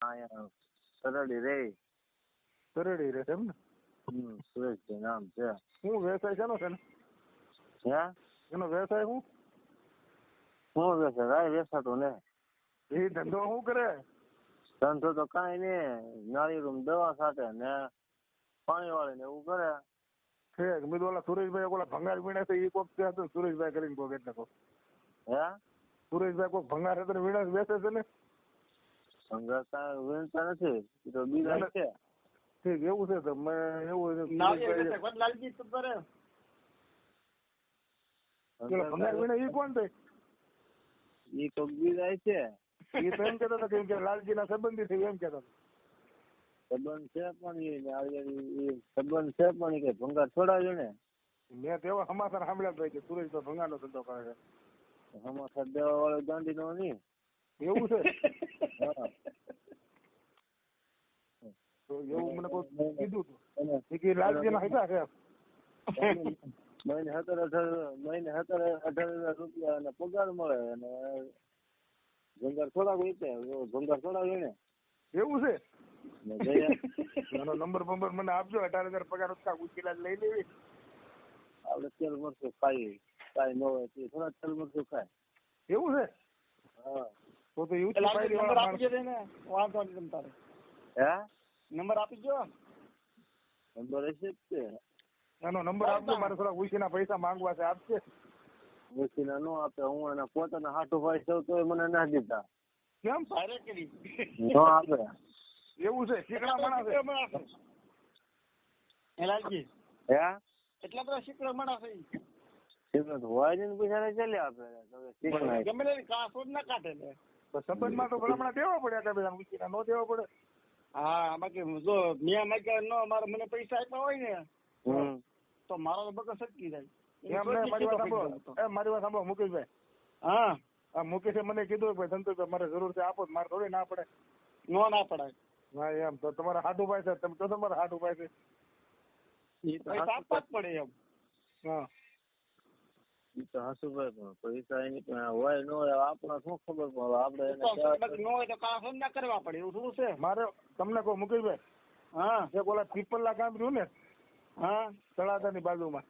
અહીંયા સરડી રે. તરેડી રહે એમ ને? સુરેશભાઈ નામ છે. શું વ્યવસાય છે ને? હે એનો વ્યવસાય શું? શું વેસે રાય વેસાતું ને. એ ધંધો શું કરે? ધંધો તો કાંઈ નહીં, નાળિયેર દવા છાંટે ને પાણી વાળે ને એવું કરે. છે મેં ઓલા સુરેશભાઈ ઓલા ભંગાર વીણે છે એ કોક છે સુરેશભાઈ કરીને કોક એટલે કોક. હે સુરેશભાઈ કોક ભંગાર હતા વીણે વેચે છે ને? ભંગાર કાંઈ વીણતા નથી, એ તો બીજા છે. ઠીક એવું છે તો મેં એવું લાલજી તો કરે ભંગાર વીણે એ કોણ છે? એ તો બીજા છે. એ તો એમ કેતા હતા કે લાલજી ના સંબંધી છે એમ કેતા હતા. સંબંધ છે પણ એ સંબંધ છે પણ એ કઈ ભંગાર છોડાવ્યો ને. મેં તો એવા સમાચાર સાંભળ્યા હતા કે સુરેશભાઈ ભંગાર નો ધંધો કરે છે. સમાચાર દેવા વાળો ગાંધી નો નહીં. એવું છે? હા. તો એવું મને કોઈ કીધું હતું કે લાલજી ના હતા છે. મહિને 17,000 રૂપિયા અને પગાર મળે અને ભંગાર છોડાવ્યો છે. ભંગાર છોડાવ્યો ને. એવું છે? એનો નંબર મને આપજો. 18,000 પગાર ઉચકીલા લઈ લેવી. આપડે તેલ મરચું ખાઈ કાંઈ ન હોય તે થોડા તેલ મરચું ખાય. એવું છે? હા. તો એવું નંબર આપી દે ને, વાંધો નહીં તમ તારે. હે નંબર આપી દો. નંબર હશે જ તે. એનો નંબર આપજો, મારે થોડા ઉછીના પૈસા માંગવા છે, આપશે? ઉછીના નો આપે, હું એના પોતાના હાથું ભાઈ સૌ તો મને ના દીધા. કેમ? ભારે કરી નો આપે. એવું છે? શીખડા માણસ છે લાલજી. હે એટલા બધા શીખડા માણસ છે. શીખડા હોય ને પૈસા ને ચાલે આપે. ગમે તે કાસો ના કાઢે ને. તો સંબંધમાં તો ભલામણા દેવા પડે કે બધા ઉછીના નો દેવા પડે? હા, બાકી જો મેં માગ્યા નો મારે મને પૈસા આપ્યા હોય ને તો મારો તો બગસ સટકી જાય. મારી વાત સાંભળો મુકેશભાઈ. હા, મુકેશે મને કીધું કે સંતોષભાઈ મારે જરૂર છે, આપો. મારે થોડી ના પડે. નો ના પડાય. હા એમ તો તમારા હાથ ઉપાય છે, તમે તો તમારા હાથ ઉપાય છે. પૈસા આપવા જ પડે એમ. હા ઈ તો હાસુભાઈ પણ પૈસા એની પાસે હોય ન હોય આપણને શું ખબર પડે. આપડે ન હોય તો કામ ના કરવા પડે એવું થોડું છે. મારે તમને કહું મુકેશભાઈ. હા, એક ઓલા પીપલના કામ રહ્યું ને, હા, તળાજાની બાજુમાં.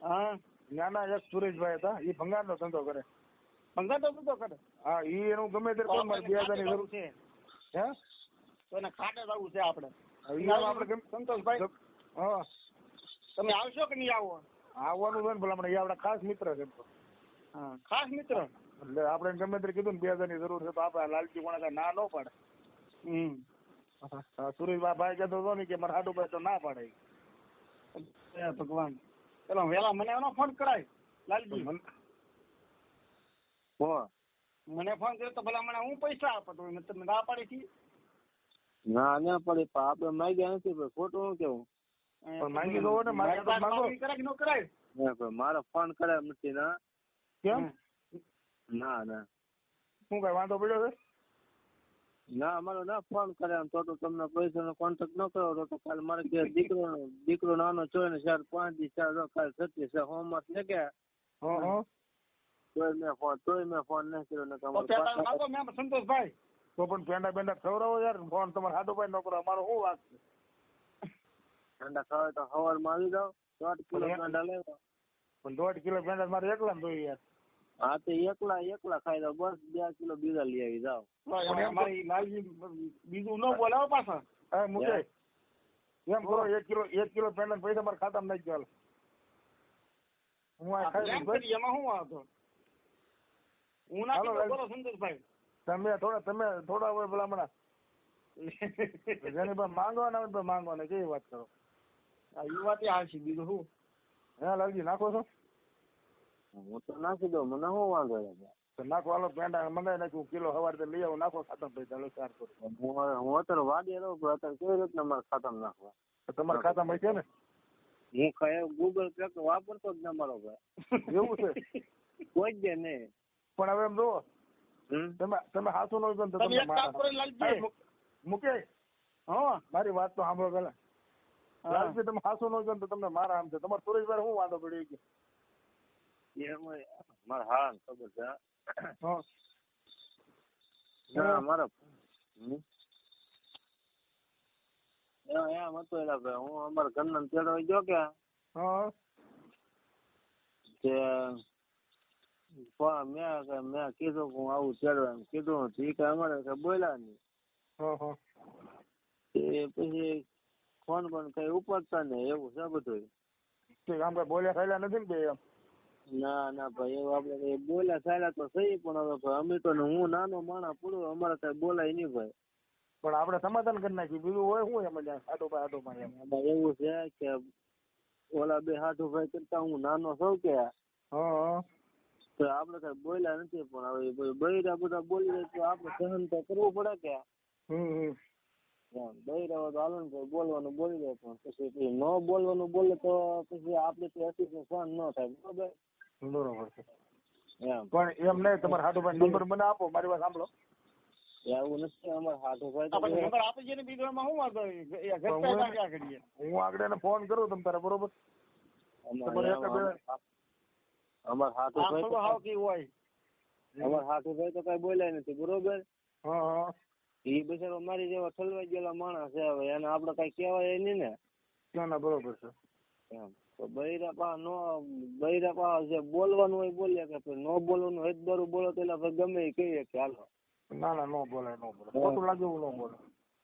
હા, નાના એક સુરેશભાઈ હતા, એ ભંગારનો ધંધો કરે. ભંગાર તો બધો કરે. હા, ઈ એનું ગમે તે કોણ મારે 2000 ની જરૂર છે. હે તો એને ખાટે જવું છે આપણે. આપણે સંતોષભાઈ, હા તમે આવશો કે નહીં આવો? આવવાનું હોય ને ભલા, એ આપડા ખાસ મિત્ર છે. હા, ખાસ મિત્ર. એટલે આપણે ગમે તે કીધું ને 2000 ની જરૂર છે તો આપણે લાલજી કોણ ના નો પાડે. સુરેશભાઈ ભાઈ કહેતો હતો ને કે મારે હાડું ભાઈ તો ના પાડે. ભગવાન, ચલો વેલા મને એનો ફોન કરાય લાલજી. મને ફોન કર્યો તો ભલા મને હું પૈસા આપતો હોય તમે ના પાડી હતી. ના ના પડે, આપડે માંગ્યા નથી. ખોટું શું કેવું? પણ માંગી દો ને, મારે તો માંગો. કરાય કે ન કરાય? મારો ફોન કરાય નથી. ના કેમ? ના ના શું કઈ વાંધો પડ્યો છે? ના મારો ના ફોન કરે તો તમને પૈસા નો કોન્ટેક્ટ ન કર્યો તો કાલે મારે કે દીકરો નાનો ચોય ને 4-5 દિવસ કાલે 36 હોમવર્ક ને કે તોય મેં ફોન નહીં કર્યો. સંતોષભાઈ તો પણ પેંડા બેંડા ખવડાવો યાર. ફોન તમારે હાડો ભાઈ નો કરો, અમારો શું વાત છે? પેંડા ખાવા તો સવાર માં આવી જાવ. 1.5 કિલો પેંડા લેવા. પણ 1.5 કિલો પેંડા મારે એકલા જોઈએ યાર. હા તો એકલા ખાઈ દો બસ. 2 કિલો બીજા લઈ આવી જાવ. બીજું ન બોલાવો પાછા. હા મુકેશ એમ કરો, 1 કિલો પેંડા પૈસા મારા ખાતામાં નાખી ચાલો. હું આ ખાઈ એમાં શું વાંધો? હું ના બોલો સંતોષભાઈ. તમે થોડા હોય ભલામણા. જેની પાસે માંગવાના હોય તો માંગવાના. કેવી વાત કરો? એ વાત હાલશે. બીજું શું? હે લાલજી નાખો છો? હું તો નાખી દઉં, મને શું વાંધો? નાખો હાલો. પેંડા મંગાવી નાખ્યું, કિલો સવારે લઈ આવું, નાખો ખાતામાં પૈસા. લો 400. હું અત્યારે વાડી રહું છું. અત્યારે કેવી રીતના મારા ખાતામાં નાખવા? તમારા ખાતામાં છે ને? હું ગૂગલ પે વાપરતો જ ના મારો ભાઈ. એવું છે? કોઈ જ નહીં. પણ હવે એમ જુઓ, તમે હાથું નો મુકેશ. હા, મારી વાત તો સાંભળો પેલા. લાલજી તમે હાથું નો તો તમને મારા આમ છે. તમારે સુરેશભાઈ શું વાંધો પડ્યો કે? મારા હા ખબર છે. હા ના મારા એમ હતું એલા ભાઈ, હું અમારા ઘરના તેડવા ગયો કે હા મેં કીધું કે હું આવું તેડવા, એમ કીધું ઠીક અમારે કઈ બોલ્યા નહીં. હા એ પછી ફોન પણ કઈ ઉપાડતા નહીં, એવું છે બધું. ઠીક, આમ કઈ બોલ્યા થયેલા નથી ને ભાઈ એમ? ના ના ભાઈ, એવું આપડે કઈ બોલ્યા ચાલ્યા તો સહી, પણ હવે ભાઈ અમે તો હું નાનો માણસ પૂરું, અમારે કઈ બોલાય નહીં ભાઈ. પણ આપણે સમાધાન કરી નાખ્યું, બીજું હોય શું એમ? આટોમાં એમ એમાં એવું છે કે ઓલા બે હાથુ ભાઈ કરતા હું નાનો છું કે હા તો આપડે કઈ બોલ્યા નથી, પણ હવે બૈરા બધા બોલી જાય તો આપડે સહન તો કરવું પડે કે. બૈરા તો હાલો ને બોલવાનું બોલી જાય, પણ પછી ન બોલવાનું બોલે તો પછી આપડે તો અતિશય સહન ન થાય. બરોબર છે એમ પણ એમ નહીં, તમારા હાથુભાઈ નંબર મને આપો, મારી વાત સાંભળો. એવું નથી, અમારે હાથુ ભાઈ નંબર આપી છે ને બીજોમાં શું વાંધો? હું આગળ એને ફોન કરું તમ તારે, બરોબર? અમાર હાથુ ભાઈ તો કઈ બોલાય નથી, બરોબર? હા એ બિચારો મારી જેવા ઠલવાઈ ગયેલા માણસ છે, હવે એને આપડે કઈ કેવાય નહીં ને. ના બરોબર છે એમ તો બૈરા પા જે બોલવાનું હોય બોલે કે ન બોલવાનું હોય બરું બોલો તો એટલે ગમે એ કહીએ કે હાલો. ના નો બોલાય, ખોટું લાગે એવું ન બોલે.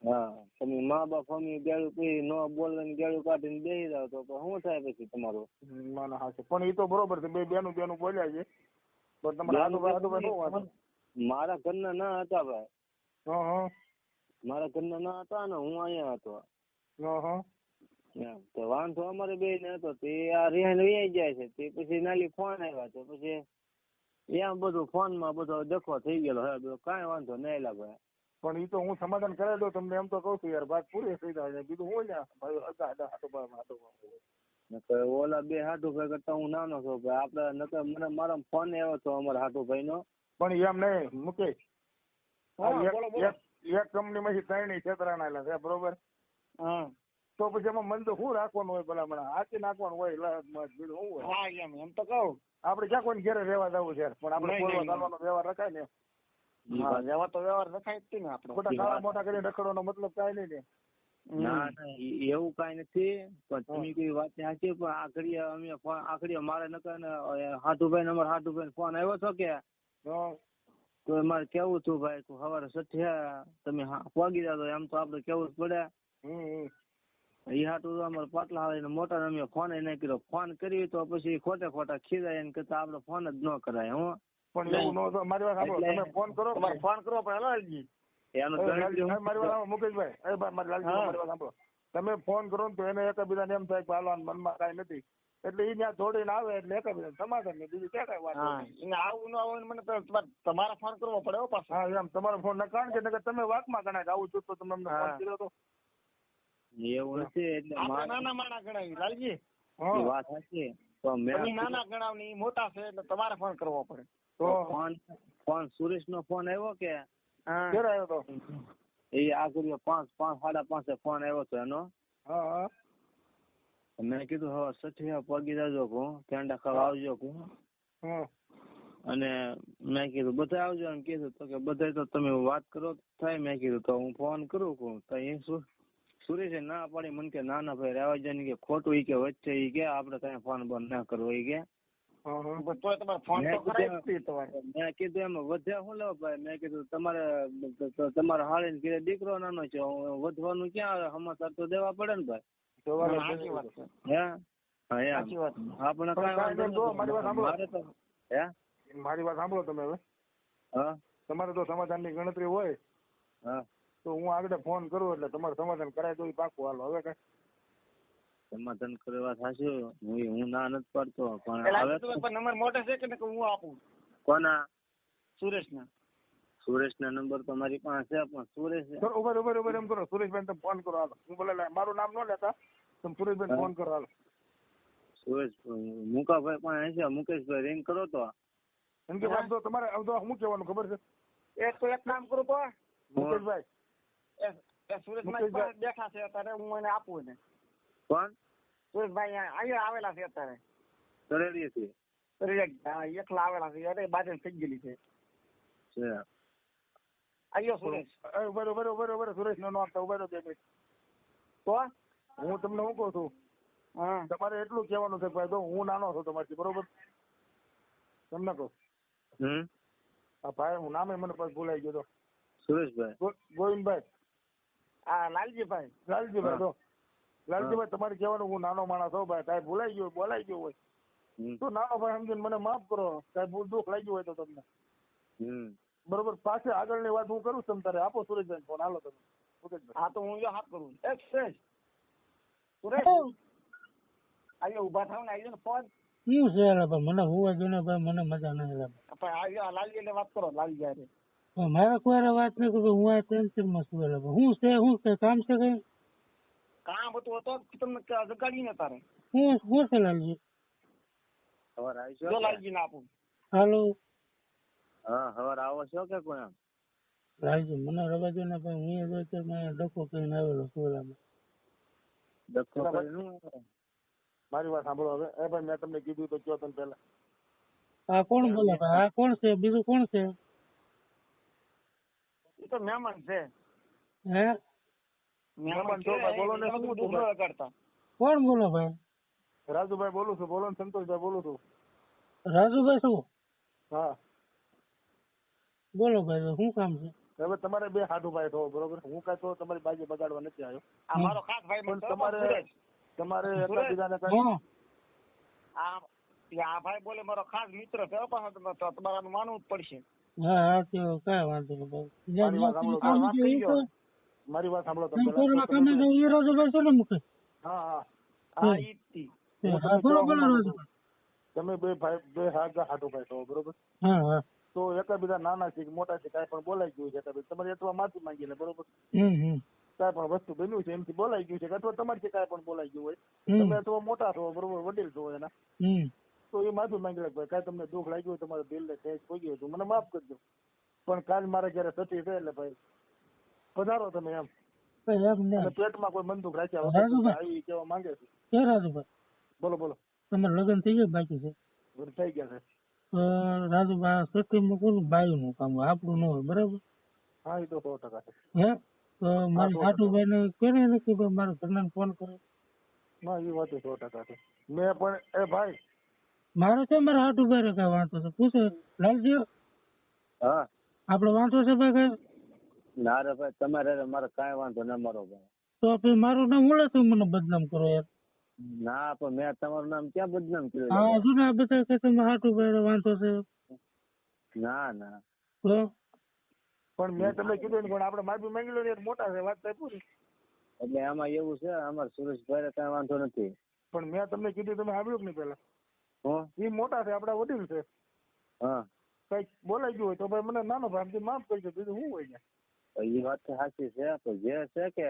હા, તમે મા બાપ મમ્મી ગાળું પી ન બોલવાની ગાળું કાઢીને બેસી જાવ તો શું થાય પછી તમારું? ના હા છે, પણ એ તો બરોબર છે, બે બેનું બોલ્યા છે. પણ તમારા હાથુભાઈ શું વાત? મારા ઘરના ના હતા ભાઈ. હા મારા ઘરના ના હતા ને હું અહીંયા હતો. તો વાંધો અમારે બે ને હતો, તે આ રિહાઈ વહી જાય છે, તે પછી નાલી ફોન આવ્યા, તો પછી એમ બધું ફોન માં બધો ડખો થઈ ગયેલો હે, બધો કઈ વાંધો નહીં લાગે. પણ એ તો હું સમાધાન કરાવી દઉં તમને, એમ તો કઉ છું યાર, વાત પૂરી થઈ જાય, બીજું હું ઓલા બે હાથુભાઈ કરતા હું નાનો છું ભાઈ, આપડે નકર મને મારો ફોન આવ્યો હતો અમારા હાથુભાઈ નો. પણ એમ નહીં મુકેશ, એક કંપની માંથી 3 છેતરાણા છે, બરોબર? તો પછી એમાં મન તો શું રાખવાનું હોય? ભલા મને હાથી નાખવાનું હોય, બીજું શું હોય? એમ તો કહું આપડે ક્યાં કોઈ ઘેરે રહેવા જવું છે, પણ આપડે બોલવા ચાલવાનો વ્યવહાર રખાય ને. વ્યવહાર તો વ્યવહાર રખાય જ ને આપડે. ખોટા કાળા મોટા કરીને રખડવાનો મતલબ કઈ નહીં ને. ના એવું કઈ નથી, પણ તમે કઈ વાત સાચી, પણ આખડીએ મારે નકર હાથુભાઈ ને અમારા હાથુભાઈ ફોન આવ્યો હતો કે તો મારે કેવું હતું ભાઈ, સવારે સઠિયા તમે પોગી જાવ એમ તો આપડે કેવું જ પડે. એ હાટું અમારે પાટલા હાલીને મોટા અમે ફોન નહીં કર્યો, ફોન કરી તો પછી ખોટા ખીજાય એને કરતા આપડે ફોન જ ન કરાય. હું પણ એવું ન, મારી વાત સાંભળો, તમે ફોન કરો, ફોન કરો પણ લાલજી, મારી વાત મુકેશભાઈ, મારી વાત સાંભળો, તમે ફોન કરો ને તો એને એકબીજાને એમ થાય કે હાલો મનમાં કઈ નથી, એટલે એ ત્યાં જોડીને આવે એટલે એકબીજા સમાધાન ને બીજું ક્યાં કઈ વાત. આવું ન આવું મને તમારા ફોન કરવો પડે પાછો. હા એમ તમારો ફોન ના, કારણ કે તમે વાતમાં ગણાય કે આવું છું તો તમે અમને ફોન કર્યો તો. એવું નથી, એટલે નાના માણા ગણાવી લાલજી, વાત સાચી, તો મેં નાના ગણાવ મોટા છે એટલે તમારે ફોન કરવો પડે. તો ફોન સુરેશ નો ફોન આવ્યો કે ક્યારે આવ્યો તો? એ આગળ 5:30 ફોન આવ્યો હતો એનો. મેં કીધું હવે સઠિયા પગી જાજો કહું, કેંડા ખાવા આવજો કહું, અને મેં કીધું બધા આવજો એમ કીધું, તો કે બધા તો તમે વાત કરો થાય. મેં કીધું તો હું ફોન કરું કહું, તો એ સુરેશે ના પાડી મને કે ના ભાઈ રહેવા જાય કે ખોટું ઈ કે વચ્ચે ઈ કે આપડે કઈ ફોન બંધ ના કરવો ઈ કે. મેં કીધું એમાં વધ્યા શું લેવો ભાઈ, મેં કીધું તમારે હાળી ને ઘરે દીકરો નાનો છે, વધવાનું ક્યાં, સમાચાર તો દેવા પડે ને ભાઈ. મારી વાત સાંભળો તમે હવે. તમારે તો સમાધાન ની ગણતરી હોય તો હું આગળ ફોન કરું એટલે તમારે સમાધાન કરાય તો પાકું. હાલો હવે કઈ સમાધાન કરવા થશે, હું ના નથી પડતો, પણ નંબર મોટો છે કે હું આપું? કોના? સુરેશ ના. સુરેશ ના નંબર તો મારી પાસે છે, પણ સુરેશ ઉભર એમ કરો, સુરેશભાઈ તમે ફોન કરો. હાલો હું બોલે મારું નામ ન લેતા, તમે સુરેશભાઈ ફોન કરો. હાલો સુરેશ મુકાભાઈ પણ છે, મુકેશભાઈ રિંગ કરો તો એમ કે તો તમારે શું કહેવાનું ખબર છે? એક કામ કરું તો મુકેશભાઈ, સુરેશભાઈ બેઠા છે અત્યારે, હું એને આપું ને. કોણ? સુરેશભાઈ અહીંયા આવેલા છે અત્યારે, કરેલી એકલા આવેલા છે, અરે બાજુ થઈ ગયેલી છે. આયો સુરેશ. બરોબર સુરેશ નો આપતા ઉભા 2 મિનિટ. તો હું તમને શું કહું છું, હા તમારે એટલું કહેવાનું છે ભાઈ, જો હું નાનો છું તમારથી, બરોબર? તમને કહું, હા ભાઈ, હું નામે મને પછી ભૂલાઈ ગયો. સુરેશભાઈ, ગોવિંદભાઈ, હા લાલજીભાઈ. લાલજીભાઈ, તો લાલજીભાઈ તમારે કહેવાનું હું નાનો માણસ હોઉં ભાઈ, કાંઈ ભૂલાઈ ગયું બોલાઈ ગયું હોય તો નાનો ભાઈ સમજીને મને માફ કરો, કાંઈ ભૂલ દુઃખ લાગ્યું હોય તો તમને, બરોબર? પાછી આગળની વાત હું કરું છું, તારે આપો સુરેશભાઈ ફોન, હાલો તમે. હા તો હું હાથ કરું. સુરેશ, સુરેશ આવ્યો, ઉભા થાવ ને, આવ્યો ને ફોન. શું છે એલા ભાઈ, મને હોવા જો ને ભાઈ, મને મજા નહીં એલા આવ્યો લાલજી એટલે વાત કરો, લાલજી યારે. ભાઈ. મારે કોઈ વાત નહીં કે હું આ ટેન્શનમાં છું એલા ભાઈ. શું છે કામ છે કઈ? કામ હતું તો તમને જગાડી ને તારે. શું છે લાલજી? જો લાલજી ને આપું. હાલો. હા, હવાર આવો છો કે કોઈ આમ? લાલજી મને રવા દો ને ભાઈ, હું અત્યારે ડખો કરીને આવેલો છું એલા. ડખો કરીને? મારી વાત સાંભળો હવે. એ ભાઈ, મેં તમને કીધું તો કયો તમે પેલા. આ કોણ બોલે ભાઈ? આ કોણ છે? બીજું કોણ છે? એ તો મહેમાન છે. હે મહેમાન છો ભાઈ, બોલો ને. શું હતું ભાઈ? કરતા કોણ બોલો ભાઈ? રાજુભાઈ બોલું છું, બોલો ને. સંતોષભાઈ બોલું છું. રાજુભાઈ શું? હા બોલો ભાઈ, શું કામ છે? હવે તમારે બે હાડુભાઈ થો, બરોબર? હું કાંઈ તો તમારી બાજુ બગાડવા નથી આવ્યો. આ મારો ખાસ ભાઈ પણ મને તમારે એકબીજાને કાંઈ આ ભાઈ બોલે મારો ખાસ મિત્ર છે, તમારે માનવું જ પડશે. હા હા, તો કઈ વાંધો નહીં ભાઈ. મારી વાત સાંભળો તમે પેલા. એ રાજુભાઈ છે ને મુકેશ? હા હા, હા ઈ જ તી. તમે બે ભાઈ બે હાડુભાઈ છો, બરોબર? હા હા. તો એકબીજા નાના છે કે મોટા છે, કાંઈ પણ બોલાઈ ગયું છે, તમારે અથવા માફી માંગી લે, બરોબર? કાંઈ પણ વસ્તુ બન્યું છે એમથી બોલાઈ ગયું છે, અથવા તમારથી કાંઈ પણ બોલાઈ ગયું હોય, તમે અથવા મોટા છો, બરોબર, વડીલ છો એના, તો એ માફી માંગી લે. ભાઈ કાંઈ તમને દુઃખ લાગ્યું હોય, તમારા દિલને ઠેસ પહોંચી હોય તો મને માફ કરજો, પણ કાલ મારે જયારે સતી છે એટલે ભાઈ પધારો તમે એમ. અને પેટમાં કોઈ મન દુઃખ રાખ્યા વગર આવી કેવા માંગે છે. રાજુભાઈ બોલો બોલો. તમારે લગ્ન થઈ ગયા બાકી છે? થઈ ગયા છે. રાજુભાઈ સતીમાં કોનું બાયું નું કામ આપણું ન હોય, બરાબર? હા, એ તો 100% છે. હે તો મારા રાજુભાઈ ને કેને નથી ભાઈ, મારા ઘરના ફોન કરે. ના, એ વાત 100% છે. મેં પણ એ ભાઈ મારે છે મારા હાટુભાઈ રે કઈ વાંધો છે? પૂછો લાલજી. હા, આપડે વાંધો છે ભાઈ કઈ? ના રે ભાઈ, તમારે મારે કાંઈ વાંધો ના મારો ભાઈ. તો પછી મારું નામ ઓળે તું મને બદનામ કરો યાર. ના, પણ મેં તમારું નામ ક્યાં બદનામ કર્યું? હા, હજુ ના બધા કે તમે હાટુભાઈ રે વાંધો છે. ના ના, તો પણ મેં તમને કીધું ને, પણ આપણે માફી માંગી લો ને, મોટા છે, વાત થાય પૂરી. એટલે આમાં એવું છે, અમારે સુરેશભાઈ કાંઈ વાંધો નથી. પણ મેં તમને કીધું, તમે સાંભળ્યું કે નહીં પેલા? એ મોટા છે, આપડા વડીલ છે. હા, કઈક બોલાઈ ગયું હોય તો ભાઈ મને નાનો ભાઈ માફ કરજો, બીજું શું હોય ને. એ વાત તો સાચી છે, તો જે છે કે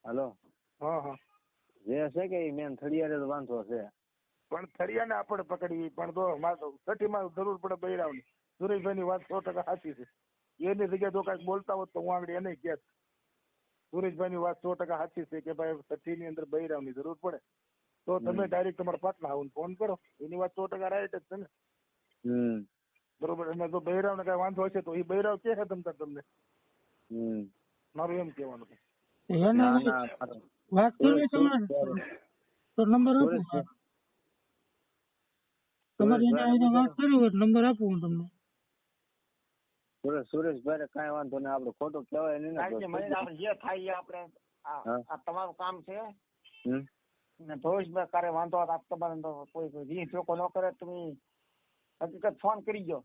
હાલો, હા હા, જે છે કે એ મેન થડિયારે વાંધો છે. પણ થરિયાને આપણે પકડી, પણ તો છઠ્ઠીમાં જરૂર પડે બૈરાવની. સુરેશભાઈ ની વાત 100% સાચી છે. એની જગ્યાએ જો કાંઈક બોલતા હોત તો હું આગળ એને કહેત. સુરેશભાઈ ની વાત 100% સાચી છે કે ભાઈ છઠ્ઠી ની અંદર બૈરાવની જરૂર પડે તો તમે ડાયરેક્ટ તમારા પાટલા આવીને ફોન કરો. એની વાત 100% રાઈટ જ છે ને, બરોબર? અને જો બૈરાવ ને કઈ વાંધો હશે તો એ બૈરાવ કે છે તમને, મારું એમ કેવાનું છે. વાત કરવી તમારે તો નંબર આપો. તમારે એને વાત કરવી હોય નંબર આપું હું તમને. સુરેશભાઈ કાંઈ વાંધો નહીં, આપડે ખોટું કહેવાય નહીં ને. જે થાય આપણે આ તમારું કામ છે ને ભવિષ્યમાં કારે વાંધો આપ તમારે કોઈ રી ચોખ્ખો ન કરે તમે હકીકત ફોન કરી ગયો.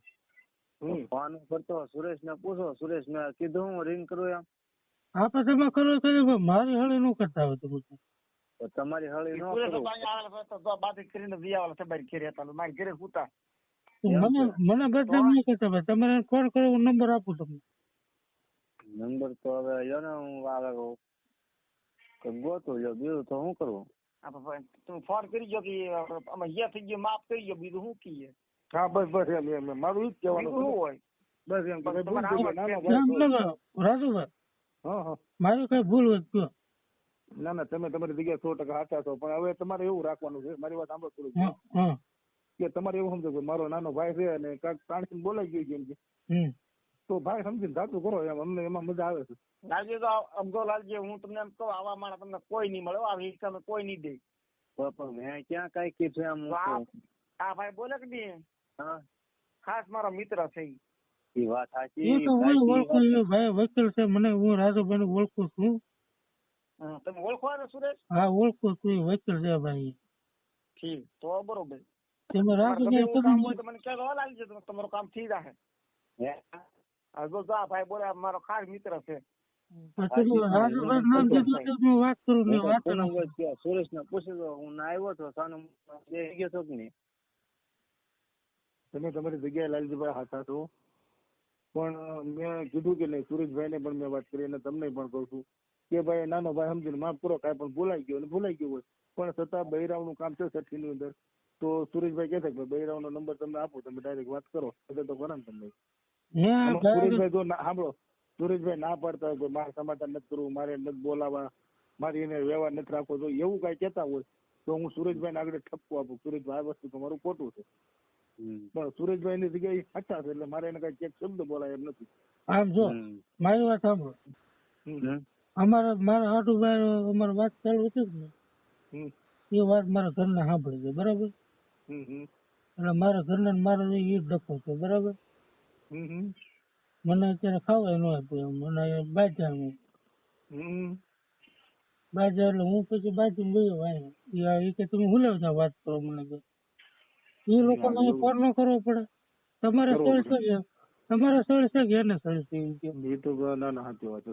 ફોન કરતો સુરેશ ને પૂછો, સુરેશ ને કીધું હું રિંગ કરું એમ. હા, પછી તમે કરો તો મારી હળી નું કરતા હોય તો તમારી હળી ન કરું બાદ કરીને દિયાવાલા છે મારી ઘેરે હતા, મારી ઘેરે પૂતા મને બદનામ નહીં કરતા ભાઈ. તમારે ફોન કરો, હું નંબર આપું તમને. નંબર તો હવે યો ને હું આવે ગોતું લ્યો, બીજું તો શું કરવું? તમે ફોન કરી ગયો કે અમે જે થઈ ગયો માફ કરી ગયો, બીજું શું કહીએ? હા, બસ એમ મારું ઈ જ કહેવાનું શું હોય. બસ એમ રાજુભાઈ, હા હા, મારી કઈ ભૂલ હોય કયો? ના ના, તમે તમારી જગ્યાએ 100% સાચા છો, પણ હવે તમારે એવું રાખવાનું છે. મારી વાત સાંભળો થોડી, કે તમારે એવું સમજો કે મારો નાનો ભાઈ છે અને કાંઈક પ્રાણી બોલાઈ ગયું છે એમ કે તો ભાઈ સમજીને જાતું કરો એમ, અમને એમાં મજા આવે છે. લાલજી તો આમ જો લાલજી હું તમને એમ કહું આવા માણસ તમને કોઈ નહીં મળે, આ રિક્ષામાં કોઈ નહીં દે. પણ મેં ક્યાં કઈ કીધું એમ તો આ ભાઈ બોલે કે નહીં, હા ખાસ મારો મિત્ર છે ઈ. એ વાત સાચી. એ તો હું ઓળખું, એ ભાઈ વકીલ છે, મને હું રાજુભાઈ ઓળખું છું. તમે ઓળખો ને સુરેશ? હા ઓળખું છું, એ વકીલ છે ભાઈ. ઠીક તો બરોબર. તમે તમારે ગમે એવું કામ રાજુભાઈ હોય તો મને કહેજો લાલજી, તમારું કામ થઈ જશે. જો આ ભાઈ બોલે મારો ખાસ મિત્ર છે. રાજુભાઈ નામ કીધું તો હું વાત કરું ને વાત સુરેશ ને પૂછી દો, હું ના આવ્યો તો સાનું ગયો છો કે નહીં? તમે તમારી જગ્યાએ લાલજીભાઈ હાથા છો, પણ મેં કીધું કે નહીં, સુરેશભાઈ ને પણ મેં વાત કરી અને તમને પણ કહું છું કે ભાઈ નાનો ભાઈ સમજીને માફ કરો, કાંઈ પણ ભૂલાઈ ગયો અને ભૂલાઈ ગયો હોય, પણ છતાં બૈરાવનું કામ છે સઠ્ઠી ની અંદર, તો સુરેશભાઈ કહે છે કે બૈરાવનો નંબર તમને આપો, તમે ડાયરેક્ટ વાત કરો તો કરો ને તમને. સુરેશભાઈ જો સાંભળો, સુરેશભાઈ ના પાડતા હોય મારે સમાધાન નથી કરવું, મારે નથી બોલાવા, મારે એને વ્યવહાર નથી રાખવો, જો એવું કાંઈ કહેતા હોય તો હું સુરેશભાઈ ને આગળ ઠપકો આપું, સુરેશભાઈ આ વસ્તુ તમારું ખોટું છે. પણ સુરેશભાઈ ની જગ્યાએ સાચા છે, એટલે મારે એને કઈ ચેક શબ્દ બોલાય એમ નથી. આમ જો મારી વાત સાંભળો, મારા હાટુભાઈ અમારી વાત ચાલુ હતી ને, એ વાત મારા ઘરના સાંભળી છે બરાબર, એટલે મારા ઘરના મારો એ ડખો છે બરાબર. મને અત્યારે ખાવાય ન આપ્યું, મને બાજ્યા એટલે હું પછી બાજુ ગયો, એ કે તમે હું લેવા વાત કરો મને કે એ લોકોને ફોન ન કરવો પડે, તમારે સ્થળ છે, તમારા સ્થળ છે કે એને સ્થળ છે? એ તો ના સાચી વાત છે,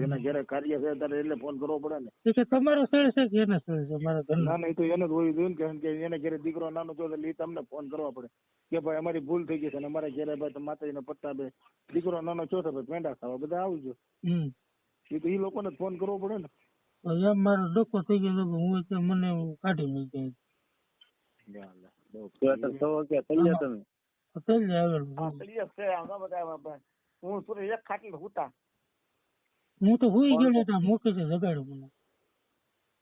એના ઘરે કાર્ય છે ત્યારે એટલે ફોન કરવો પડે ને. કે તમારો સ્થળ છે કે એને સ્થળ છે? મારા ઘર ના, એ તો એને જ હોવી જોઈએ ને, કારણ કે એને ઘરે દીકરો નાનો છો એટલે એ તમને ફોન કરવા પડે કે ભાઈ અમારી ભૂલ થઈ ગઈ છે અને અમારા ઘરે ભાઈ માતાજીને પટ્ટા બે, દીકરો નાનો છો તો ભાઈ પેંડા ખાવા બધા આવજો. એ તો એ લોકોને ફોન કરવો પડે ને. એમ મારો ડોકો થઈ ગયો, હું મને કાઢી મૂકી હું તો હુઈ ગયો, મોકે છે જગાડ્યું મને.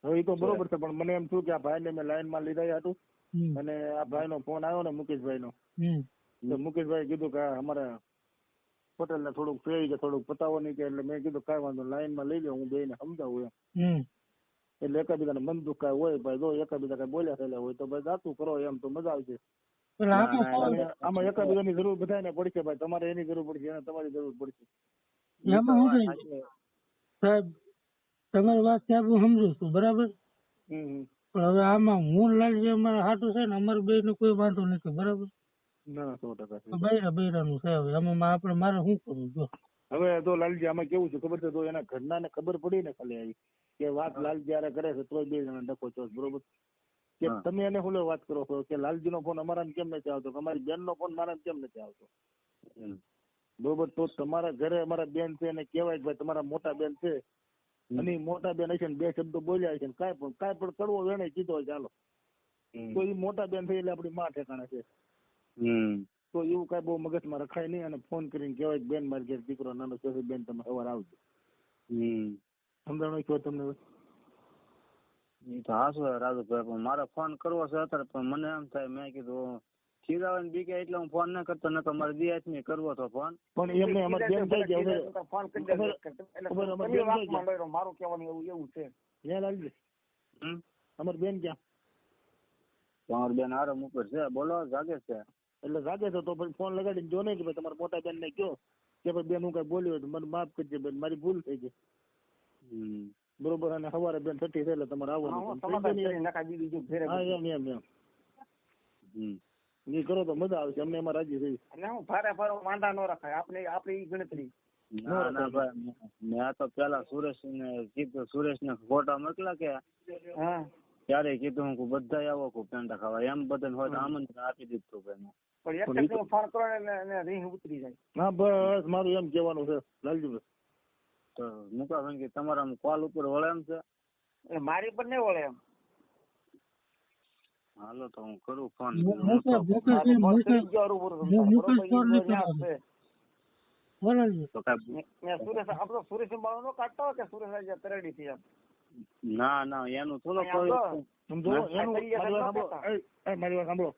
હવે એ તો બરોબર છે, પણ મને એમ થયું કે આ ભાઈ ને મેં લાઈન માં લીધા હતું અને આ ભાઈ નો ફોન આવ્યો ને મુકેશભાઈ નો, તો મુકેશભાઈ કીધું કે અમારા પટેલ ને થોડુંક ફેરી કે થોડુંક પતાવો નહીં કે, એટલે મેં કીધું કાંઈ વાંધો લાઈન માં લઈ લો, હું બે ને સમજાવું એમ. એટલે એકાબીજાને મન દુઃખ કાંઈ હોય ભાઈ, જો એકાબીજા કઈ બોલ્યા થયેલા હોય તો ભાઈ જાતું કરો એમ તો મજા આવશે. આમાં એકાબીજાની જરૂર બધાને પડશે ભાઈ, તમારે એની જરૂર પડશે અને તમારી જરૂર પડશે. સાહેબ તમારી વાત સાહેબ હું સમજુ છું બરાબર, પણ હવે આમાં હું લાલજી અમારા હાટું છે ને, અમારે બે નો કોઈ વાંધો નથી બરાબર. ના 100% બૈરા નું છે, હવે આમાં આપણે મારે શું કરવું? જો હવે તો લાલજી આમાં કેવું છે ખબર છે, તો એના ઘરના ને ખબર પડી ને ખાલી આવી કે વાત લાલજી જયારે કરે છે તોય બે જણા ડખો છો બરોબર, કે તમે એને હું વાત કરો છો કે લાલજી નો ફોન અમારા કેમ નથી આવતો, અમારી બેન નો ફોન મારા કેમ નથી આવતો બરોબર. તો તમારા ઘરે અમારા બેન છે એને કહેવાય ભાઈ તમારા મોટા બેન છે અને મોટા બેન હશે ને બે શબ્દો બોલ્યા છે, કાંઈ પણ કડવો વેણે કીધો હોય ચાલો, તો એ મોટા બેન થઈ એટલે આપડી માં ઠેકાણે છે. તો એવું કઈ બહુ મગજમાં રખાય નહીં અને ફોન કરીને કહેવાય બેન મારી ઘેર દીકરો નાનો છે, બેન તમે સવાર આવજો. સમજાણો છો તમને? એ તો હાસુ રાજુભાઈ, પણ મારે ફોન કરવો છે અત્યારે, પણ મને એમ થાય મેં કીધું ખીરાવાની બીકે એટલે હું ફોન ના કરતો, નકર મારે દિયાસ ની કરવો તો ફોન. પણ એમને અમારે બેન થઈ ગયા ફોન કરી દે, મારું કહેવાનું એવું છે. લાલજી અમારી બેન ક્યાં? તમારી બેન આરામ ઉપર છે, બોલો જાગે છે. એટલે જાગે છે તો પછી ફોન લગાડીને જો નહીં કે ભાઈ તમારા મોટા બેન ને કહો કે ભાઈ બેન હું કઈ બોલ્યો તો મને માફ કરજે બેન, મારી ભૂલ થઈ ગઈ બરોબર. અને સવારે બેન 30 છે એટલે તમારે આવવાનું એ કરો તો મજા આવશે, અમને એમાં રાજી થઈ. વાંધા ન રખાય આપણી ગણતરી. ના ભાઈ, મેં તો પેલા સુરેશ ને કીધું, સુરેશ ને ફોટા મોકલા કે ત્યારે કીધું હું બધા આવો કુ પેંડા ખાવા, એમ બધાને હોય તો આમંત્રણ આપી દીધું ભાઈ. ફોન કરો ને રીંગ ઉતરી જાય. હા બસ મારું એમ કેવાનું છે લાલજીભાઈ. તો મુકાભાઈ કે તમારા કોલ ઉપર વળે એમ છે? મારી પર નહીં વળે એમ. હાલો તો હું કરું ફોન. ના એનું થોડો મારી વાત સાંભળો,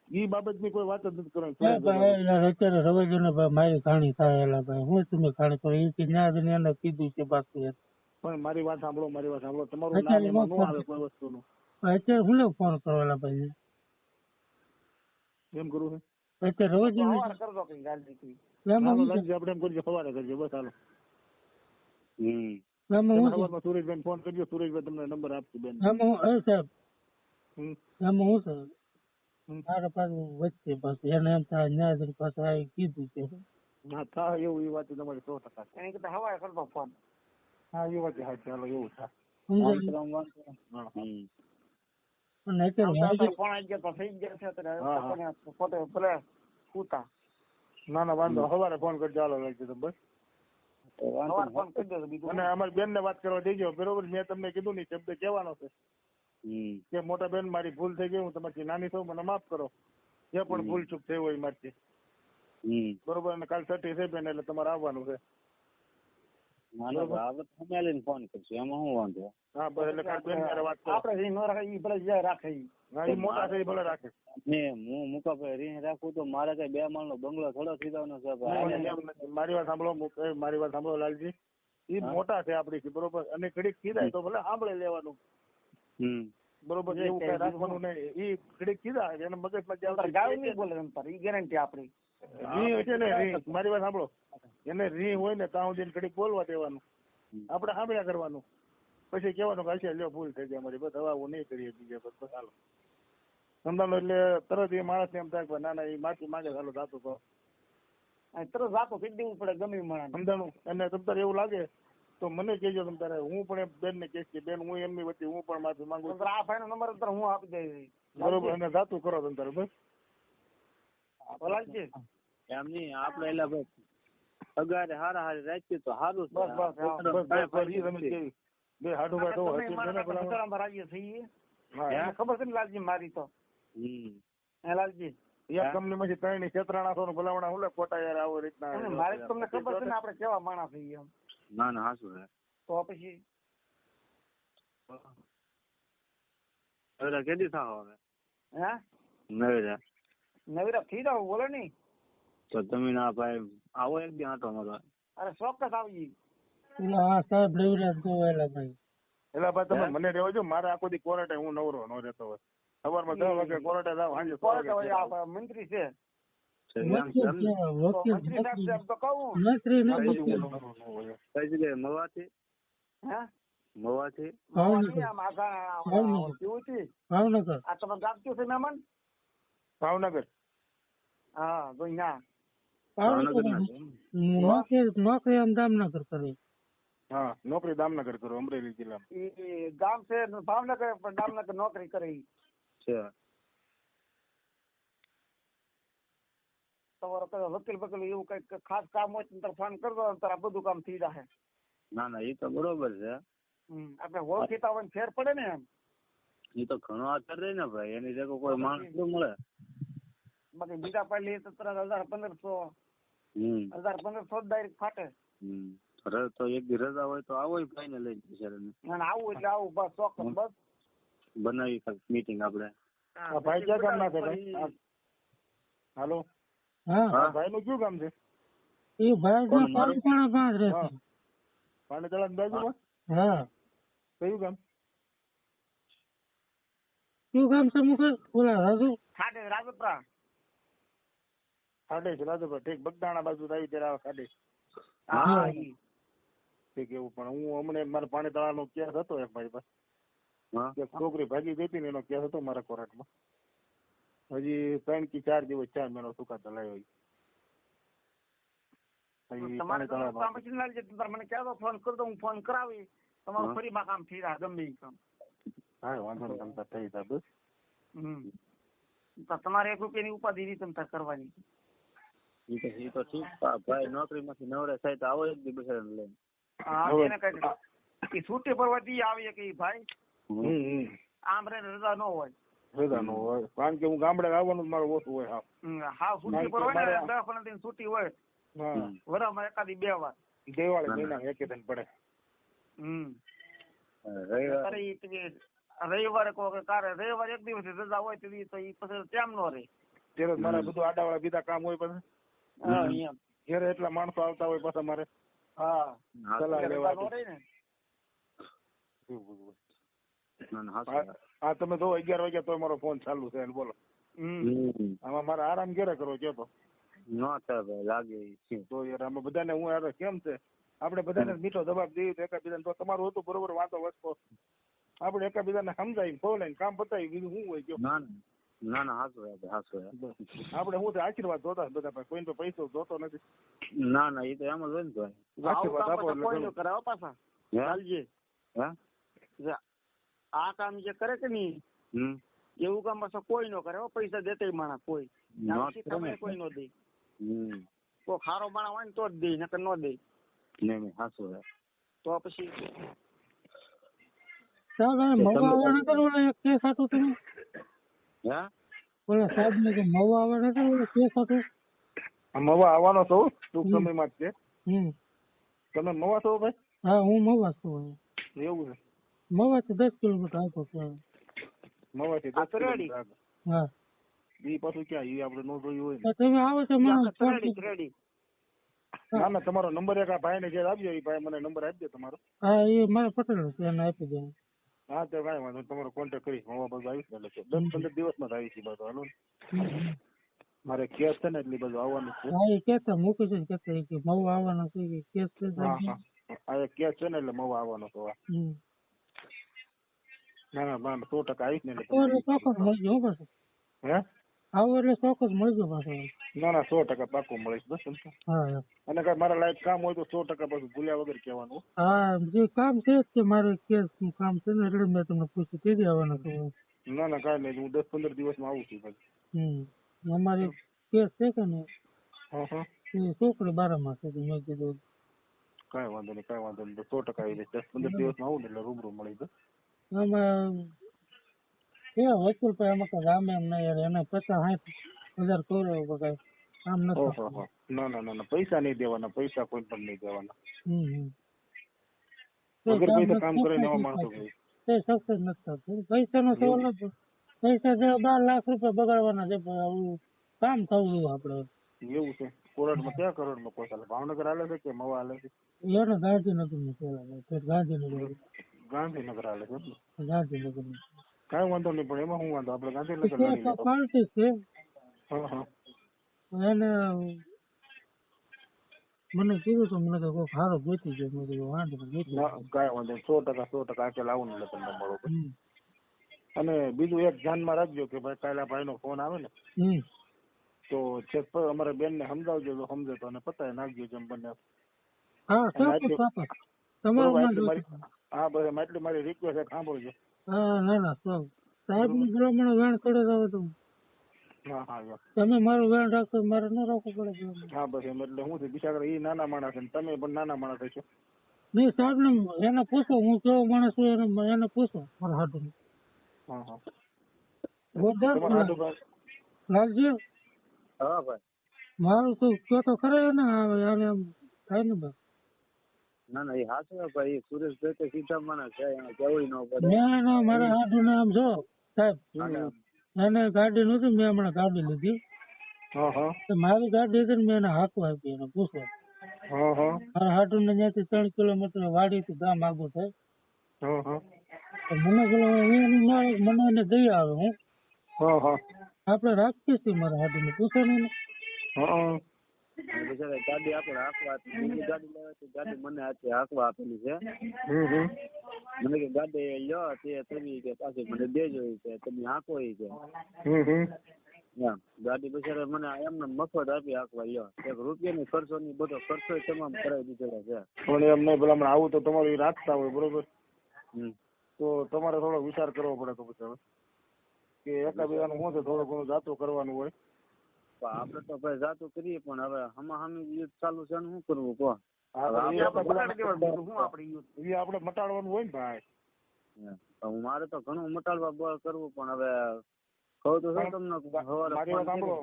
ઈ બાબતની કોઈ વાત જ નથી કરવાની. ભાઈ યાર અત્યારે રવાજો ને ભાઈ મારી ખાણી થાય એલા ભાઈ હું તમે ખાણી કરો એ કે ન્યા જઈને એને કીધું છે બાકી યાર. પણ મારી વાત સાંભળો તમારું નામ એમાં ન આવે કોઈ વસ્તુનું. અત્યારે હું લેવું ફોન કરો એલા ભાઈ એમ કરવું છે અત્યારે રવાજો ને સવાર કરજો કઈ ગાડી કઈ. એમાં હાલો હું છે? લાલજી, આપણે એમ કરજો સવારે કરજો બસ. હાલો એમાં હું છે? સવારમાં સુરેશભાઈ ફોન કરજો, સુરેશભાઈ તમને નંબર આપશે બેન. એમાં હું સાહેબ હમ. એમાં હું છે મારા પાછું વચ્ચે પાછું એને એમ થાય ન્યા જઈને પાછું આ કીધું છે. હા થાય એવું, એ વાત તમારી 100%. એની કરતા સવારે કરજો ફોન. હા એ વાત હા, ચાલો એવું થાય. સમજાયું? હા. અને અત્યારે ફોન આવી ગયા તો થઈ ગયા છે અત્યારે. હા, હા. આપણને પોતે ભલે સૂતા. ના વાંધો, સવારે ફોન કરજો. હાલો લાલજી તમે બસ. સવારે ફોન કરી દેજો બીજું. અને અમારી બેન ને વાત કરવા દેજો, બરોબર? મેં તમને કીધું નહીં, શબ્દ કહેવાનો છે કે મોટા બેન મારી ભૂલ થઈ ગઈ, હું તમારી નાની છું, મને માફ કરો. જે પણ ભૂલ ચૂક થઈ હોય મારથી, બરોબર? અને કાલ 6 છે બેન, એટલે તમારે આવવાનું છે. ફોન કરશું એમાં શું વાંધો. હા બસ, એટલે કાલ બેન હારે વાત કરો. આપણે ઈ ન રાખે ઈ ભલે જે રાખે ઈ. હા એ મોટા છે, એ ભલે રાખે. ને હું મુકાભાઈ રીહ રાખું તો મારે કઈ 2 માળનો બંગલો થોડો સીધવાનો છે ભાઈ. મારી વાત સાંભળો મારી વાત સાંભળો લાલજી, એ મોટા છે આપડી, બરોબર? અને ઘડીક કીધા તો ભલે સાંભળી લેવાનું, બરોબર? એવું કઈ રાખવાનું નહીં. એ ઘડીક કીધા એને મગજમાં ગાળું નહીં બોલે એમ તાર ઈ ગેરંટી આપણી. રી છે ને રી, મારી વાત સાંભળો, એને રી હોય ને ત્યાં સુધી ઘડીક બોલવા દેવાનું, આપણે સાંભળ્યા કરવાનું, પછી કહેવાનું કે હશે લ્યો ભૂલ થઈ જાય અમારી, બસ હવે આવું નહીં કરીએ બીજા બસ હાલો સમજાણું. એટલે તરત એ માણસ ને એમ થાય કે ના ના એ માફી માંગે, હાલો જાતું કહો તરત જાતો કહી દેવું પડે ગમે એ માણસ. સમજાણું. અને તમ તારે એવું લાગે તો મને કહેજો તમ તારે, હું પણ બેન ને કહીશ કે બેન હું એમની વચ્ચે હું પણ માફી માંગુ છું, આ ભાઈ નો નંબર હું આપી દઈશ, બરોબર? અને જાતું કરો તમ તારે બસ. બોલાવજે. એમ નહીં આપણે એટલે ભાઈ અગારે હારા હારી રાખીએ તો સારું છે. બસ બસ હા. બસ ઈ તમે કેવી બે હાડું આપણે તો તમે મારા કરતા ખતરામાં રાજીએ છીએ. હા એને ખબર છે ને લાલજી મારી તો. હે લાલજી એક કંપની માંથી 3 ક્ષેત્રાણા સો ભલામણા હું ખોટા યાર આવો રીતના. મારી તો તમને ખબર છે ને આપણે કેવા માણસ છીએ એમ. ના ના હાસું છે. તો પછી હવે કેદી થાવ હવે હે નવેરા નવીરા થઈ જાવ બોલો નહીં. તો તમે ના ભાઈ આવો એક દી આટો મારવા. અરે ચોક્કસ આવજી. એટલે આ સાહેબ રવિરાજ જોવાયેલા ભાઈ. એટલે ભાઈ તમે મને રહેવા જો, મારે આખો દી કોરાટે હું નવરો ન રહેતો હોય. સવારમાં 10 વાગે કોરાટે જાવ, સાંજે 6 વાગે આ મંત્રી છે. વકીલ છે, વકીલ મંત્રી સાહેબ છે એમ તો કહું. મંત્રી ને વકીલ. કઈ જગ્યાએ મવાથી હે મવાથી ભાવનગર આમ આખા ભાવનગર. કેવું છે ભાવનગર. આ તમે ગામ કયું છે મહેમાન? ભાવનગર. હા તો અહીંયા ભાવનગર નોકરી આમ દામનગર કરે. હા નોકરી દામનગર કરો, અમરેલી જિલ્લામાં. એ ગામ છે ભાવનગર પણ દામનગર નોકરી કરે ઈ. છે. તમારો કયો વકીલ બકીલ એવું કઈક ખાસ કામ હોય તો તારે ફોન કરજો, તારા બધું કામ થઈ જશે. ના ના એ તો બરોબર છે. આપણે ઓળખીતા હોય ફેર પડે ને એમ. એ તો ઘણો આધાર રહે ને ભાઈ, એની જગ્યા કોઈ માણસ ન મળે. બાકી બીજા પાડી તો તરત 1000-1500 1000-1500 ડાયરેક્ટ ફાટે. તો એક દી રજા હોય તો આવો ભાઈ ને લઈને બિચારાને. ના આવું એટલે આવું બસ ચોક્કસ બસ બનાવી મીટિંગ આપણે. ભાઈ ક્યાં ગામ ના છે ભાઈ? હાલો હા ભાઈ નું કયું ગામ છે? એ ભાઈ જો પાલિતાણા પાસે રહે છે. પાણીતળા બાજુમાં? હા કયું ગામ? કયું ગામ છે મુકેશ? બોલા રાજુ ખાડે રાજપરા. ખાડે છે રાજપરા, ઠીક. બગદાણા બાજુ આવી ત્યારે આવે ખાડે. હા ઈ ઠીક. એવું પણ હું હમણાં મારા પાણીતળા નો કેસ હતો એક મારી પાસે, એક છોકરી ભાગી ગઈ હતી ને એનો કેસ હતો મારા કોર્ટમાં. હજી 3 કે 4 દિવસ 4 મહિનો સુકાતા લાવ્યો. તમારે કામ પછી લાલજે, મને કહેજો ફોન કરજો, હું ફોન કરાવી તમારું ફરીમાં કામ થઈ રહ્યા ગમે એ કામ. હા વાંધો નહીં, તમતા થઈ જાય બસ. તો તમારે 1 રૂપિયાની ઉપાધિ નહીં તમતા કરવાની. એ તો ઠીક ભાઈ, નોકરી માંથી નવરા થાય તો આવો એક દી બિચારાને લઈને. હા એને કઈ છૂટી પરવાથી આવી કે ભાઈ આમ રે રજા ન હોય. રજા ન હોય કારણ કે હું ગામડે આવવાનું મારું ઓછું હોય. હા છૂટી પર હોય ને 10-15 દિન છૂટી હોય. વરામાં એકાદી 2 વાર દિવાળી મહિના એક દિન પડે. રવિવારે કહો કે રવિવારે 1 દિવસ રજા હોય તો એ પછી કેમ નો રહે. ત્યારે મારા બધું આડાવાળા બીજા કામ હોય પછી હા અહીંયા ઘેરે એટલા માણસો આવતા હોય પાછા મારે હા સલાહ લેવા નો રહે ને હા તમે જો 11 વાગ્યા તો મારો ફોન ચાલુ છે એને બોલો આમાં મારે આરામ ક્યારે કરો કેતો નો થાય ભાઈ લાગે છે તો યાર આમાં બધાને હું યાર કેમ છે આપણે બધાને મીઠો જવાબ દઈએ તો એકાબીજાને તો તમારું હતું બરોબર વાતો વસ્તો આપણે એકાબીજાને સમજાવી બોલાઈને કામ પતાવી બીજું શું હોય કયો ના ના હાચું આપણે શું છે આશીર્વાદ જોતા બધા પાસે કોઈ તો પૈસો જોતો નથી ના ના એ તો એમ જ હોય ને ભાઈ આશીર્વાદ આપો એટલે કોઈ નો કરાવો પાછા ચાલજે આ કામ જે કરે કે નહીં એવું કામ પાછા કોઈ નો કરે પૈસા દેતે માણસ કોઈ કોઈ નો દે તો ખારો માણસ હોય ને તો જ દે નકર નો દે નહીં હાચું તો પછી મવા આવવાના કરવાના એક કેસ હતું તમે ઓલા સાહેબ ને કે મવા આવવાના હતા ઓલા કેસ હતું મવા આવવાનો છો ટૂંક સમયમાં જ છે તમે મવા છો ભાઈ હા હું મવા છું એવું છે મવા થી 10 કિલોમીટર આગળ છે મવા થી 10 કિલોમીટર આગળ હા ઈ પાછું ક્યાં ઈ આપણે નો જોયું હોય તમે આવો તો મને રેડી ના ના તમારો નંબર એક આ ભાઈ ને જે આપજો એ ભાઈ મને નંબર આપજો તમારો હા એ મારા પટેલ છે એને આપી દે હા તો કાંઈ વાંધો તમારો કોન્ટેક્ટ કરી મવા બધું આવીશ ને એટલે 10-15 દિવસમાં જ આવીશ બધું હાલો મારે કેસ છે ને એટલે બધું આવવાનું છે હા એ કેતા મૂકી છે કેતા કે મવા આવવાનો છે કે કેસ છે હા કેસ છે ને એટલે મવા આવવાનો તો ના ના 100% આવીશ ને એટલે ચોક્કસ મળજો પાછું હે આવો એટલે ચોક્કસ મળજો પાછું ના ના 100% પાકું મળીશ બસ હા અને કઈ મારા લાયક કામ હોય તો 100% પાછું ભૂલ્યા વગર કહેવાનું હા જે કામ છે કે મારે કેસ નું કામ છે ને એટલે મેં તમને પૂછ્યું કેદી આવવાનું છે ના ના કાંઈ નહીં હું 10-15 દિવસમાં આવું છું ભાઈ અમારી કેસ છે કે ને હા છોકરી બારામાં છે મેં કીધું કાંઈ વાંધો નહીં 100% આવી જશે 10-15 દિવસમાં આવું ને એટલે રૂબરૂ મળી જશે આમાં વકીલ ભાઈ આમાં કઈ રામ એમ નહીં યાર એને 50-60 હજાર કરોડ કઈ કામ નથી ના ના ના પૈસા નહીં દેવાના પૈસા કોઈ પણ નહીં દેવાના વગર પૈસા કામ કરે ને એવા માણસો કઈ સક્સેસ નથી થતું પૈસાનો સવાલ નથી પૈસા જે 12 લાખ રૂપિયા બગાડવાના છે પણ કામ થવું આપડે એવું છે કોરડમાં ક્યાં કરોડમાં પહોંચાડે ભાવનગર હાલે છે કે મવા હાલે છે એને ગાંધીનગર ગાંધીનગર ગાંધીનગર હાલે છે ગાંધીનગર કાંઈ વાંધો નહીં પણ એમાં શું વાંધો આપણે ગાંધીનગર પાર્ટી છે એને મને કીધું તો મને કોઈ સારો ગોતી ગયો મેં કીધું વાંધો કાંઈ વાંધો 100% આકેલ આવું ને એટલે તમને મળો અને બીજું એક ધ્યાનમાં રાખજો કે ભાઈ કાલે ભાઈ નો ફોન આવે ને તો છેક અમારા બેન ને સમજાવજો તો સમજે તો અને પતાય નાખજો જેમ બને હા બસ એટલી મારી રિક્વેસ્ટ છે સાંભળજો હા ના ના સાહેબ નું ભલામણ વેણ કરે આવે તો તમે મારું વેણ રાખો મારે ન રાખવું પડે હા બસ એમ એટલે શું છે બિચારા એ નાના માણસ છે તમે પણ નાના માણસ છો નહીં સાહેબ ને એને પૂછો હું કેવો માણસ છું એને પૂછો મારા હાથ લાલજી હા ભાઈ મારું તો કયો તો ખરા ને આને થાય ને બસ ના ના એ હાચું ભાઈ સુરેશભાઈ તો સીધા માણસ છે કેવું ન પડે ના મારા હાથ ને આમ જો સાહેબ એને ગાડી નહોતી મેં હમણાં ગાડી લીધી મારી ગાડી હતી ને મેં એને હાંકવા આપી એને પૂછવા મારા હાટુ ને ત્યાંથી 3 કિલોમીટર વાડી થી ગામ આગું થાય મને પેલો મને એને દઈ આવે હું આપડે રાખીએ છીએ મારા હાટુ ને પૂછો ને ગાડી આપણે હાંકવા ગાડી લેવા તો ગાડી મને હાંકવા આપેલી છે મને કે ગાડી લ્યો તે તમે કે પાછી મને દેજો કે તમે હાંકો છે ગાડી બિચારા મને એમને મફત આપી હાંકવા લ્યો એક રૂપિયાની ખર્ચો ની બધો ખર્ચો તમામ કરાવી દીધેલો છે પણ એમને ભલામણ આવું તો તમારું રાખતા હોય બરોબર તો તમારે થોડો વિચાર કરવો પડે તો પછી કે એકાબીજાનું શું છે થોડું ઘણું જાતું કરવાનું હોય આપડે તો ભાઈ જાતું કરીએ પણ હવે હમાહામી યુદ્ધ ચાલુ છે ને શું કરવું કહો આપડે મટાડવાનું હોય ને ભાઈ મારે તો ઘણું મટાડવા કરવું પણ હવે કહું તો શું તમને મારી વાત સાંભળો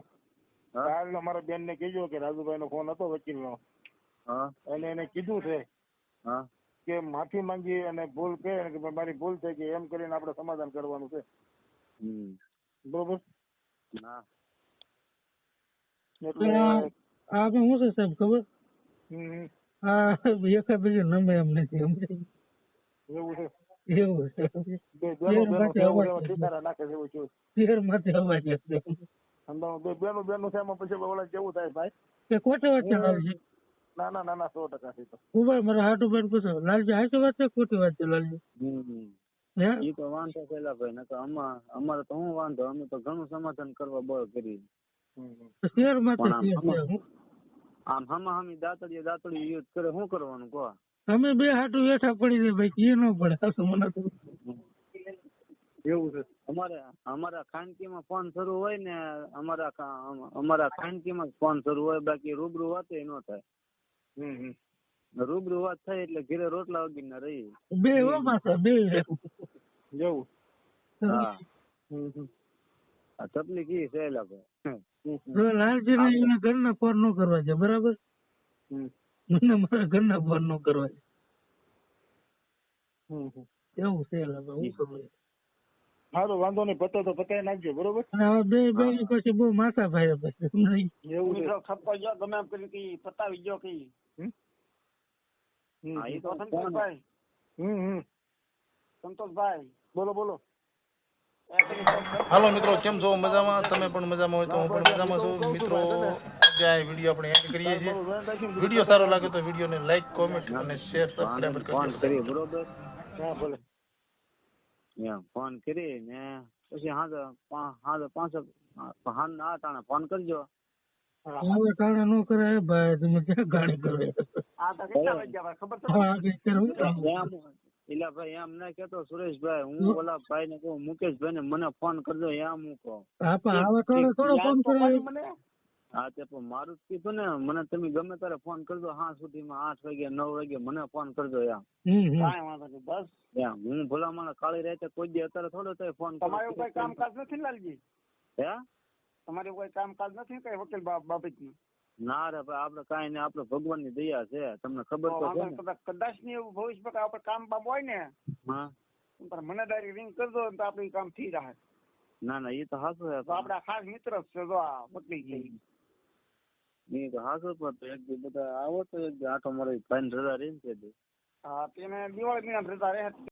કાલ અમારા બેન ને કહેજો કે રાજુભાઈ નો ફોન હતો વકીલ નો એને કીધું છે કે માફી માંગી અને ભૂલ કહે કે મારી ભૂલ થઈ ગઈ એમ કરીને આપણે સમાધાન કરવાનું છે બરોબર એટલે આપણે શું છે સાહેબ ખબર હમ, આ એકાબીજે નમે એમ નથી સમજાય એવું છે એવું છે બેનો માંથી એવું અવાજ ઠીકારા નાખે છે એવું છે શહેરમાંથી અવાજ છે બેનું છે એમાં પછી ઓલા કેવું થાય ભાઈ કે ખોટે વચ્ચે લાલજી ના 100% છે તો ઉભા મારા હાટુભાઈ પૂછો લાલજી હાચી વાત છે ખોટી વાત છે લાલજી હે ઈ તો વાંધો પેલા ભાઈ નકર અમારે તો શું વાંધો અમે તો ઘણું સમાધાન કરવા બળ કરી શહેરમાંથી આમ હમાહમી દાતડીએ યુદ્ધ કરે શું કરવાનું કહો અમે બે હાટું બેઠા પડી દે ભાઈ એ ન પડે આ મને તો એવું છે અમારા ખાનગીમાં ફોન શરૂ હોય ને અમારા ખાનગીમાં ફોન શરૂ હોય બાકી રૂબરૂ વાત ન થાય રૂબરૂ વાત થાય એટલે ઘરે રોટલા વગી ના રહી બે હો પાછા બે એવું હા આ તકલીફ ઈ છે એલા ભાઈ જો લાલજી ને એના ઘરના ફોન ન કરવા છે બરાબર મને મારા ઘરના ફોન ન કરવા છે એવું છે એલા ભાઈ હું કરું હાલો વાંધો નહીં પતો તો પતાવી નાખજો બરોબર અને હવે બે પછી બહુ માથા ભાઈ પછી એવું છે ખપાઈ ગયો ગમે એમ કરી કઈ પતાવી ગયો કઈ હા ઈ તો સંતોષભાઈ સંતોષભાઈ બોલો હાલો મિત્રો કેમ છો મજામાં તમે પણ મજામાં હોય તો હું પણ મજામાં છું મિત્રો આજે વિડીયો આપણે એન્ડ કરીએ છીએ વિડીયો સારો લાગે તો વિડીયોને લાઈક કોમેન્ટ અને શેર સબસ્ક્રાઇબ ફોન કરજો કરી બરોબર હા ભલે ફોન કરી ને પછી હાજર 8 આણે ફોન કરજો હવે કારણે ન કરે ભાઈ તમે ક્યાં ગાડી કરે આ તો કેટલા વાગ્યા ખબર છે હા અત્યારે હું કામ એલા ભાઈ એમ ના કેતો સુરેશભાઈ હું ઓલા ભાઈ ને કહું મુકેશભાઈ ને મને ફોન કરજો એમ હું કહું આવા થોડો ફોન કરે મને હા તે પણ મારું જ કીધું ને મને તમે ગમે ત્યારે ફોન કરજો હા સુધીમાં 8 વાગે 9 વાગે મને ફોન કરજો એમ કાંઈ વાંધો નહીં બસ એમ હું ભલામણ કાળી રાતે કોઈ દી અત્યારે થોડો તો ફોન તમારે કોઈ કામકાજ નથી ને લાલજી હે તમારે કોઈ કામકાજ નથી કઈ વકીલ બાબતનું ના રે ભાઈ આપડે કાંઈ નહીં આપડે ભગવાન ની દયા છે તમને ખબર તો છે ને કદાચ ની એવું ભવિષ્યમાં આપણે કામ બામ હોય ને હા પણ મને ડાયરેક્ટ રિંગ કરજો તો આપણું કામ થઈ રહે ના એ તો હાસુ છે તો આપડા ખાસ મિત્ર છે જો આ વકીલ છે એ તો હાસુ પણ એક દી બધા આવો તો એક દી આટો મારી ભાઈ રજા રહી ને હા તેને દિવાળી મહિના રજા રહે